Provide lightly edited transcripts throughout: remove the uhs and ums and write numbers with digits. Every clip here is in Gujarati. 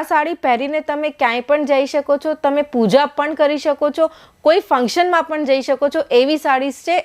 આ સાડી પહેરીને તમે ક્યાંય પણ જઈ શકો છો, તમે પૂજા પણ કરી શકો છો, કોઈ ફંક્શનમાં પણ જઈ શકો છો એવી સાડીઝ છે.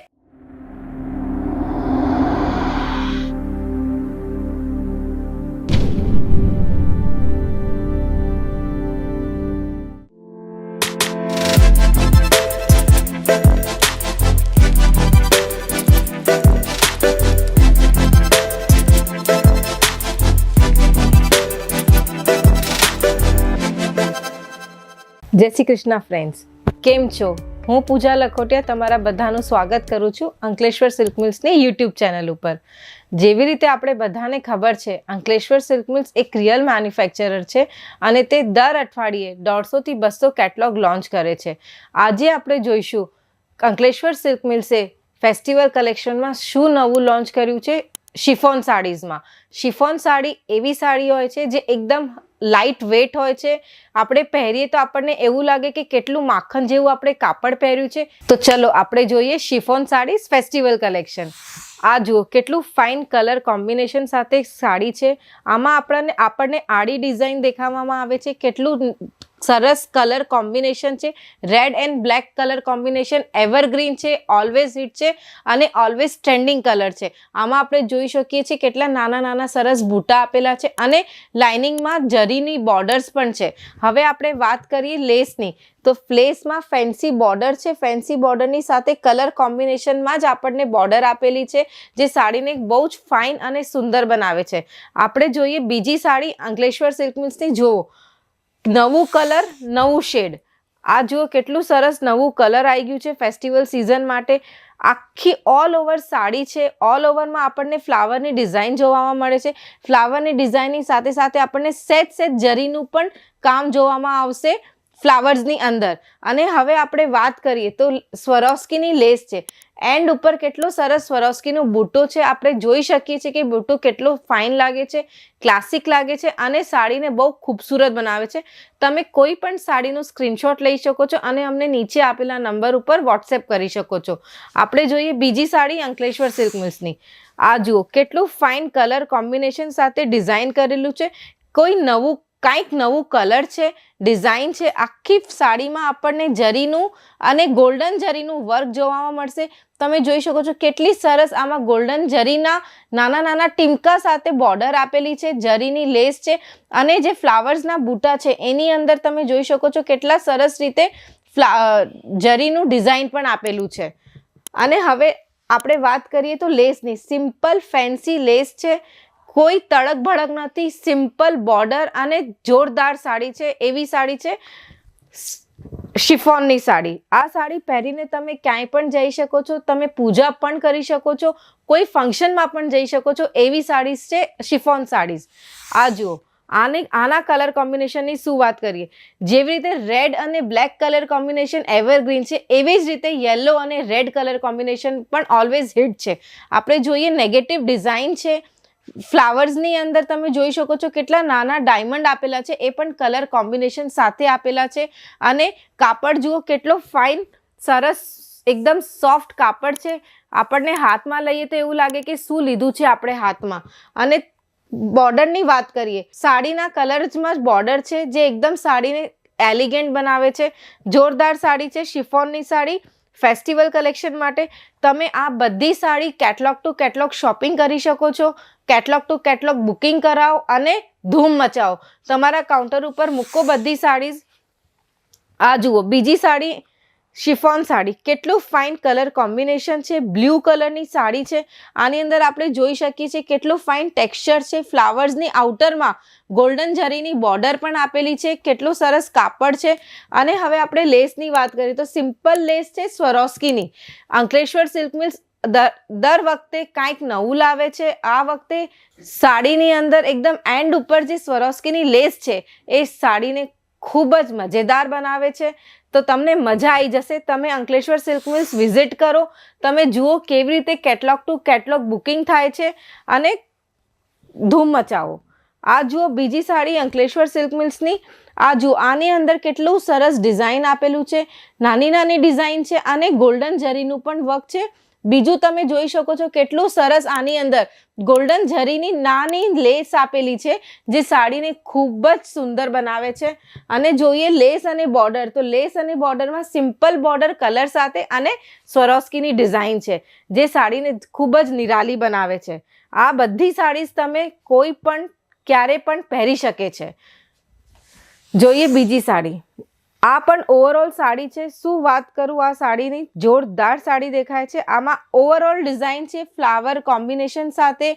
જય શ્રી કૃષ્ણ ફ્રેન્ડ્સ, કેમ છો? હું પૂજા લખોટિયા તમારા બધાનું સ્વાગત કરું છું અંકલેશ્વર સિલ્ક મિલ્સની યુટ્યુબ ચેનલ ઉપર. જેવી રીતે આપણે બધાને ખબર છે, અંકલેશ્વર સિલ્ક મિલ્સ એક રિયલ મેન્યુફેક્ચરર છે અને તે દર અઠવાડિયે 150 થી 200 કેટલોગ લોન્ચ કરે છે. આજે આપણે જોઈશું અંકલેશ્વર સિલ્ક મિલ્સે ફેસ્ટિવલ કલેક્શનમાં શું નવું લોન્ચ કર્યું છે. શિફોન સાડીઝમાં શિફોન સાડી એવી સાડી હોય છે જે એકદમ લાઇટ વેટ હોય છે. આપણે પહેરીએ તો આપણને એવું લાગે કે કેટલું માખણ જેવું આપણે કાપડ પહેર્યું છે. તો ચલો આપણે જોઈએ શિફોન સાડીઝ ફેસ્ટિવલ કલેક્શન. આ જુઓ કેટલું ફાઇન કલર કોમ્બિનેશન સાથે સાડી છે. આમાં આપણને આડી ડિઝાઇન દેખાવામાં આવે છે. કેટલું સરસ કલર કોમ્બિનેશન છે. Red and black colour combination evergreen છે, ઓલવેઝ હિટ છે અને ઓલવેઝ ટ્રેન્ડિંગ કલર છે. આમાં આપણે જોઈ શકીએ છીએ કેટલા નાના નાના સરસ બૂટા આપેલા છે અને લાઇનિંગમાં જરીની બોર્ડર્સ પણ છે. હવે આપણે વાત કરીએ લેસની, તો લેસમાં ફેન્સી બોર્ડર છે. ફેન્સી બોર્ડરની સાથે કલર કોમ્બિનેશનમાં જ આપણને બોર્ડર આપેલી છે જે સાડીને બહુ જ ફાઇન અને સુંદર બનાવે છે. આપણે જોઈએ બીજી સાડી અંકલેશ્વર સિલ્ક મિલ્સની. જુઓ નવું કલર, નવું શેડ. આ જુઓ કેટલું સરસ નવું કલર આવી ગયું છે ફેસ્ટિવલ સિઝન માટે. આખી ઓલ ઓવર સાડી છે. ઓલ ઓવરમાં આપણને ફ્લાવરની ડિઝાઇન જોવામાં મળે છે. ફ્લાવરની ડિઝાઇનની સાથે સાથે આપણને સેજ જરીનું પણ કામ જોવામાં આવશે ફ્લાવર્સની અંદર. અને હવે આપણે વાત કરીએ તો સ્વરોસ્કીની લેસ છે. એન્ડ ઉપર કેટલો સરસ સ્વરોસ્કીનો બૂટો છે. આપણે જોઈ શકીએ છીએ કે બૂટો કેટલો ફાઇન લાગે છે, ક્લાસિક લાગે છે અને સાડીને બહુ ખૂબસૂરત બનાવે છે. તમે કોઈ પણ સાડીનો સ્ક્રીનશોટ લઈ શકો છો અને અમને નીચે આપેલા નંબર ઉપર વોટ્સએપ કરી શકો છો. આપણે જોઈએ બીજી સાડી અંકલેશ્વર સિલ્ક મિલ્સની. આ જુઓ કેટલું ફાઇન કલર કોમ્બિનેશન સાથે ડિઝાઇન કરેલું છે. કાંઈક નવું કલર છે, ડિઝાઇન છે. આખી સાડીમાં આપણને જરીનું અને ગોલ્ડન જરીનું વર્ક જોવામાં મળશે. તમે જોઈ શકો છો કેટલી સરસ આમાં ગોલ્ડન જરીના નાના નાના ટીમકા સાથે બોર્ડર આપેલી છે. જરીની લેસ છે અને જે ફ્લાવર્સના બૂટા છે એની અંદર તમે જોઈ શકો છો કેટલા સરસ રીતે જરીનું ડિઝાઇન પણ આપેલું છે. અને હવે આપણે વાત કરીએ તો લેસની. સિમ્પલ ફેન્સી લેસ છે, કોઈ તડક ભડક નથી, સિમ્પલ બોર્ડર અને જોરદાર સાડી છે. એવી સાડી છે શિફોનની સાડી. આ સાડી પહેરીને તમે ક્યાંય પણ જઈ શકો છો, તમે પૂજા પણ કરી શકો છો, કોઈ ફંક્શનમાં પણ જઈ શકો છો એવી સાડીઝ છે શિફોન સાડીઝ. આ જુઓ આના કલર કોમ્બિનેશનની શું વાત કરીએ. જેવી રીતે રેડ અને બ્લેક કલર કોમ્બિનેશન એવરગ્રીન છે, એવી જ રીતે યલો અને રેડ કલર કોમ્બિનેશન પણ ઓલવેઝ હિટ છે. આપણે જોઈએ નેગેટિવ ડિઝાઇન છે. ફ્લાવર્સની અંદર તમે જોઈ શકો છો કેટલા નાના ડાયમંડ આપેલા છે, એ પણ કલર કોમ્બિનેશન સાથે આપેલા છે. અને કાપડ જુઓ કેટલો ફાઇન સરસ એકદમ સોફ્ટ કાપડ છે. આપણને હાથમાં લઈએ તો એવું લાગે કે શું લીધું છે આપણે હાથમાં. અને બોર્ડરની વાત કરીએ, સાડીના કલર્સમાં જ બોર્ડર છે જે એકદમ સાડીને એલિગન્ટ બનાવે છે. જોરદાર સાડી છે શિફોનની સાડી ફેસ્ટિવલ કલેક્શન માટે. તમે આ બધી sari catalogue to catalogue shopping કરી શકો છો. કેટલોગ ટુ કેટલોગ બુકિંગ કરાવો અને ધૂમ મચાવો. તમારા કાઉન્ટર ઉપર મૂકો બધી સાડીઝ. આ જુઓ બીજી સાડી શિફોન સાડી. કેટલું ફાઇન કલર કોમ્બિનેશન છે. બ્લુ કલરની સાડી છે. આની અંદર આપણે જોઈ શકીએ છીએ કેટલું ફાઇન ટેક્સચર છે. ફ્લાવર્સની આઉટરમાં ગોલ્ડન જરીની બોર્ડર પણ આપેલી છે. કેટલું સરસ કાપડ છે. અને હવે આપણે લેસની વાત કરીએ તો સિમ્પલ લેસ છે સ્વરોસ્કીની. અંકલેશ્વર સિલ્ક મિલ્સ દર વખતે કાંઈક નવું લાવે છે. આ વખતે સાડીની અંદર એકદમ એન્ડ ઉપર જે સ્વરોસ્કીની લેસ છે એ સાડીને ખૂબ જ મજેદાર બનાવે છે. તો તમને મજા આવી જશે. તમે અંકલેશ્વર સિલ્ક મિલ્સ વિઝિટ કરો, તમે જુઓ કેવી રીતે કેટલોગ ટુ કેટલોગ બુકિંગ થાય છે અને ધૂમ મચાવો. આ જુઓ બીજી સાડી અંકલેશ્વર સિલ્ક મિલ્સની. આ જુઓ આની અંદર કેટલું સરસ ડિઝાઇન આપેલું છે. નાની નાની ડિઝાઇન છે અને ગોલ્ડન જરીનું પણ વર્ક છે. બીજું તમે જોઈ શકો છો કેટલું સરસ આની અંદર ગોલ્ડન જરીની નાની લેસ આપેલી છે, જે સાડીને ખૂબ જ સુંદર બનાવે છે. અને જોઈએ લેસ અને બોર્ડર, તો લેસ અને બોર્ડરમાં સિમ્પલ બોર્ડર કલર સાથે અને સ્વરોસ્કીની ડિઝાઇન છે, જે સાડીને ખૂબ જ નિરાલી બનાવે છે. આ બધી સાડીઝ તમે કોઈ પણ ક્યારે પણ પહેરી શકે છે. જોઈએ બીજી સાડી. આ પણ ઓવરઓલ સાડી છે. શું વાત કરું આ સાડીની, જોરદાર સાડી દેખાય છે. આમાં ઓવરઓલ ડિઝાઇન છે, ફ્લાવર કોમ્બિનેશન સાથે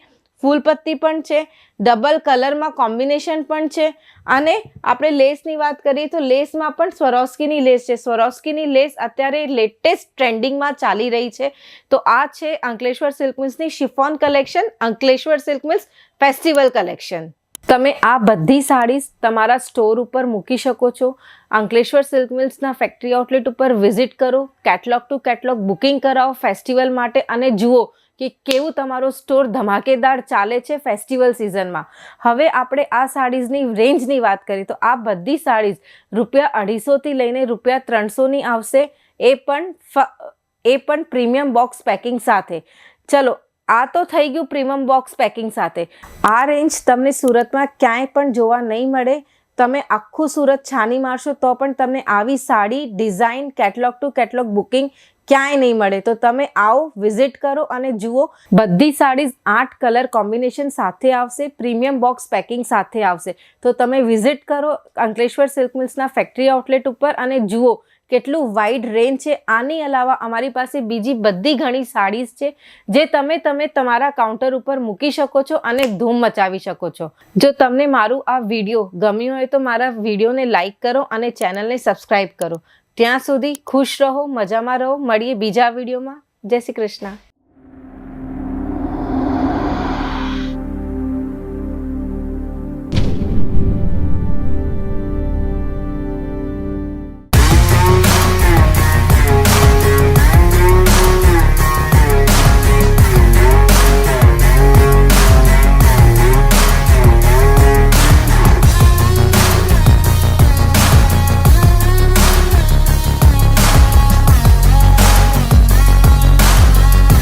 ફૂલપત્તી પણ છે, ડબલ કલરમાં કોમ્બિનેશન પણ છે. અને આપણે લેસની વાત કરીએ તો લેસમાં પણ સ્વરોસ્કીની લેસ છે. સ્વરોસ્કીની લેસ અત્યારે લેટેસ્ટ ટ્રેન્ડિંગમાં ચાલી રહી છે. તો આ છે અંકલેશ્વર સિલ્ક મિલ્સની chiffon collection, Ankleshwar silk mills festival collection. તમે આ બધી સાડીઝ તમારા સ્ટોર ઉપર મૂકી શકો છો. અંકલેશ્વર સિલ્ક મિલ્સના ફેક્ટરી આઉટલેટ ઉપર વિઝિટ કરો, કેટલોગ ટુ કેટલોગ બુકિંગ કરાવો ફેસ્ટિવલ માટે, અને જુઓ કે કેવું તમારો સ્ટોર ધમાકેદાર ચાલે છે ફેસ્ટિવલ સિઝનમાં. હવે આપણે આ સાડીઝની રેન્જની વાત કરીએ તો આ બધી સાડીઝ ₹250થી લઈને ₹300ની આવશે, એ પણ પ્રીમિયમ બોક્સ પેકિંગ સાથે. ચલો, આ તો થઈ ગયું પ્રીમિયમ બોક્સ પેકિંગ સાથે. આ રેન્જ તમને સુરતમાં ક્યાંય પણ જોવા નહીં મળે. તમે આખું સુરત છાની મારશો તો પણ તમને આવી sari, design, catalogue to catalogue booking ક્યાંય નહીં મળે. તો તમે આવો, વિઝિટ કરો અને જુઓ. બધી સાડીઝ 8 કલર કોમ્બિનેશન સાથે આવશે, પ્રીમિયમ બોક્સ પેકિંગ સાથે આવશે. તો તમે વિઝિટ કરો અંકલેશ્વર સિલ્ક મિલ્સના ફેક્ટરી આઉટલેટ ઉપર અને જુઓ કેટલું વાઇડ રેન્જ છે. આની અલાવા અમારી પાસે બીજી બધી ઘણી સાડીઝ છે, જે તમે તમારા કાઉન્ટર ઉપર મૂકી શકો છો અને ધૂમ મચાવી શકો છો. જો તમને મારું આ વિડીયો ગમ્યું હોય તો મારા વિડીયોને લાઇક કરો અને ચેનલને સબસ્ક્રાઈબ કરો. ત્યાં સુધી ખુશ રહો, મજામાં રહો. મળીએ બીજા વિડીયોમાં. જય શ્રી કૃષ્ણ.